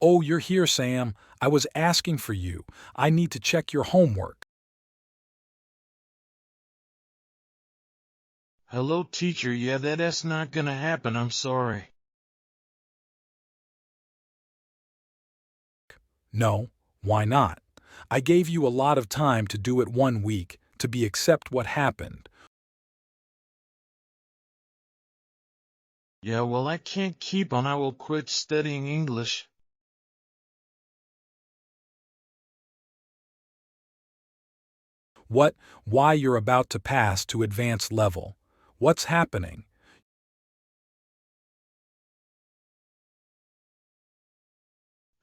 Oh, you're here, Sam. I was asking for you. I need to check your homework. Hello, teacher. Yeah, that's not gonna happen. I'm sorry. No, why not? I gave you a lot of time to do it 1 week, to be accept what happened. Yeah, well, I can't keep on. I will quit studying English. What? Why you're about to pass to advanced level? What's happening?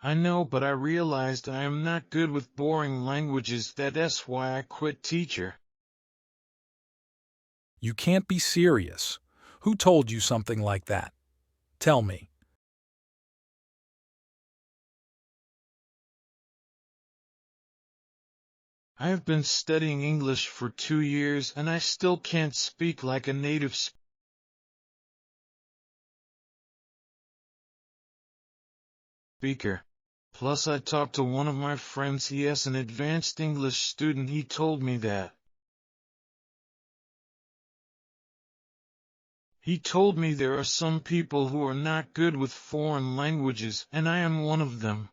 I know, but I realized I am not good with boring languages. That's why I quit, teacher. You can't be serious. Who told you something like that? Tell me. I have been studying English for 2 years and I still can't speak like a native speaker. Plus, I talked to one of my friends. He is an advanced English student. He told me that. He told me there are some people who are not good with foreign languages, and I am one of them.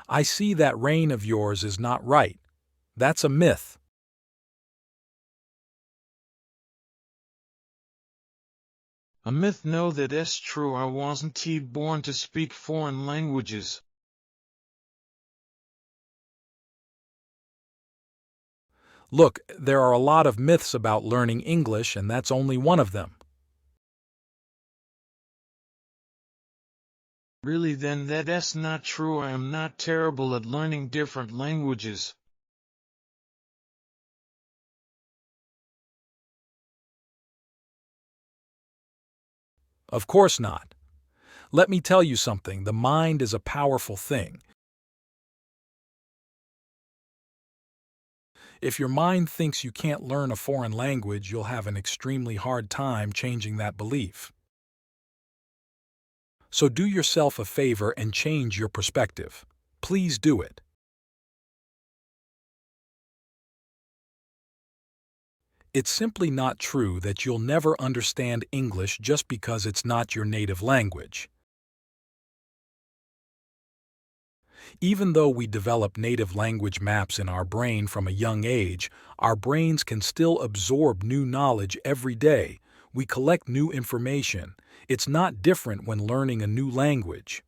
I see that reign of yours is not right. That's a myth. A myth? No, that's true. I wasn't born to speak foreign languages. Look, there are a lot of myths about learning English, and that's only one of them. Really, then that's not true. I am not terrible at learning different languages. Of course not. Let me tell you something, the mind is a powerful thing. If your mind thinks you can't learn a foreign language, you'll have an extremely hard time changing that belief. So do yourself a favor and change your perspective. Please do it. It's simply not true that you'll never understand English just because it's not your native language. Even though we develop native language maps in our brain from a young age, our brains can still absorb new knowledge every day. We collect new information. It's not different when learning a new language.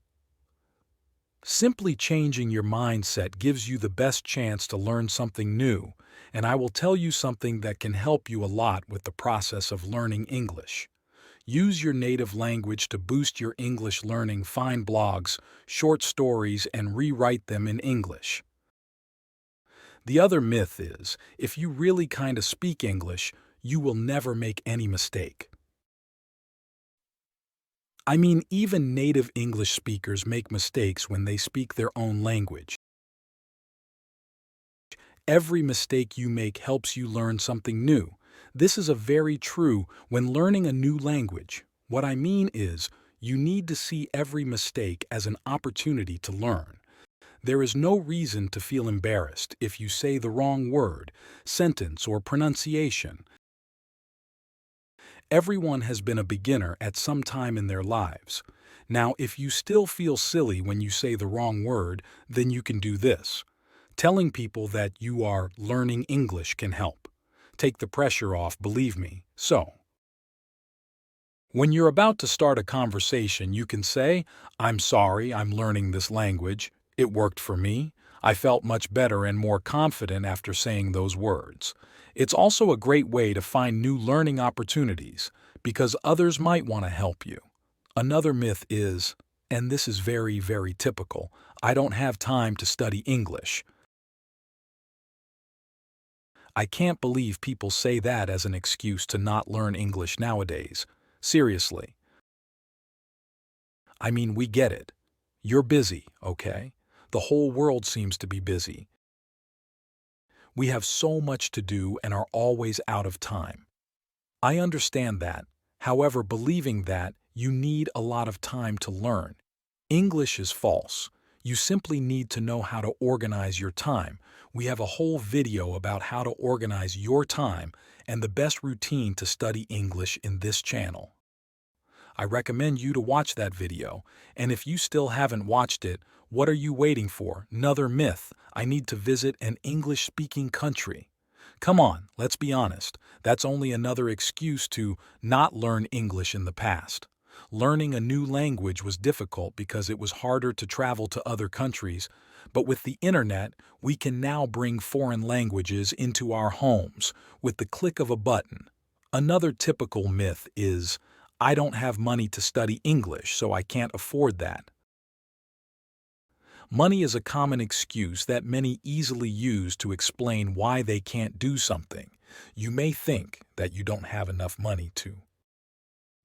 Simply changing your mindset gives you the best chance to learn something new, and I will tell you something that can help you a lot with the process of learning English. Use your native language to boost your English learning. Find blogs, short stories, and rewrite them in English. The other myth is, if you really kind of speak English, you will never make any mistake. I mean, even native English speakers make mistakes when they speak their own language. Every mistake you make helps you learn something new. This is a very true when learning a new language. What I mean is, you need to see every mistake as an opportunity to learn. There is no reason to feel embarrassed if you say the wrong word, sentence, or pronunciation. Everyone has been a beginner at some time in their lives. Now, if you still feel silly when you say the wrong word, then you can do this. Telling people that you are learning English can help. Take the pressure off, believe me. So, when you're about to start a conversation, you can say, "I'm sorry, I'm learning this language. It worked for me. I felt much better and more confident after saying those words." It's also a great way to find new learning opportunities because others might want to help you. Another myth is, and this is very, very typical, "I don't have time to study English." I can't believe people say that as an excuse to not learn English nowadays. Seriously. I mean, we get it. You're busy, okay? The whole world seems to be busy. We have so much to do and are always out of time. I understand that. However, believing that you need a lot of time to learn. English is false. You simply need to know how to organize your time. We have a whole video about how to organize your time and the best routine to study English in this channel. I recommend you to watch that video, and if you still haven't watched it, what are you waiting for? Another myth: I need to visit an English-speaking country. Come on, let's be honest. That's only another excuse to not learn English in the past. Learning a new language was difficult because it was harder to travel to other countries, but with the internet, we can now bring foreign languages into our homes with the click of a button. Another typical myth is, I don't have money to study English, so I can't afford that. Money is a common excuse that many easily use to explain why they can't do something. You may think that you don't have enough money to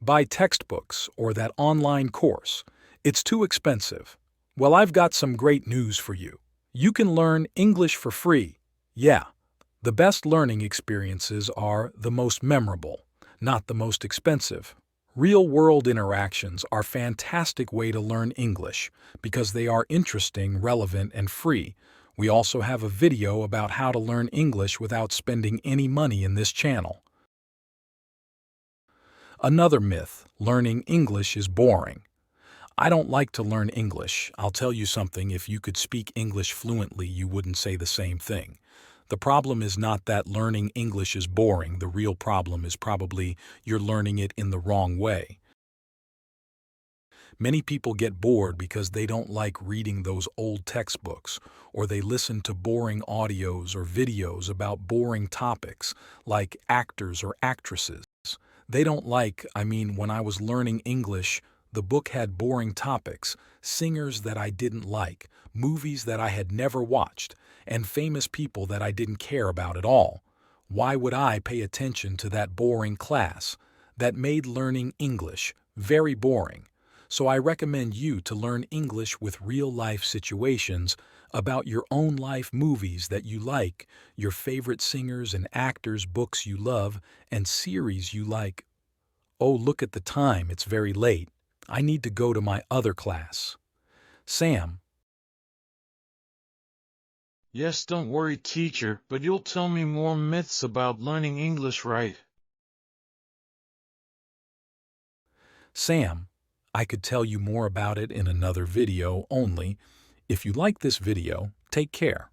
buy textbooks or that online course. It's too expensive. Well, I've got some great news for you. You can learn English for free. Yeah, the best learning experiences are the most memorable, not the most expensive. Real-world interactions are a fantastic way to learn English because they are interesting, relevant, and free. We also have a video about how to learn English without spending any money in this channel. Another myth: learning English is boring. I don't like to learn English. I'll tell you something, if you could speak English fluently, you wouldn't say the same thing. The problem is not that learning English is boring. The real problem is probably you're learning it in the wrong way. Many people get bored because they don't like reading those old textbooks, or they listen to boring audios or videos about boring topics, like actors or actresses. They don't like, when I was learning English, the book had boring topics, singers that I didn't like, movies that I had never watched, and famous people that I didn't care about at all. Why would I pay attention to that boring class? That made learning English very boring. So I recommend you to learn English with real-life situations, about your own life, movies that you like, your favorite singers and actors, books you love, and series you like. Oh, look at the time, it's very late. I need to go to my other class. Sam. Yes, don't worry, teacher, but you'll tell me more myths about learning English, right? Sam, I could tell you more about it in another video only. If you like this video, take care.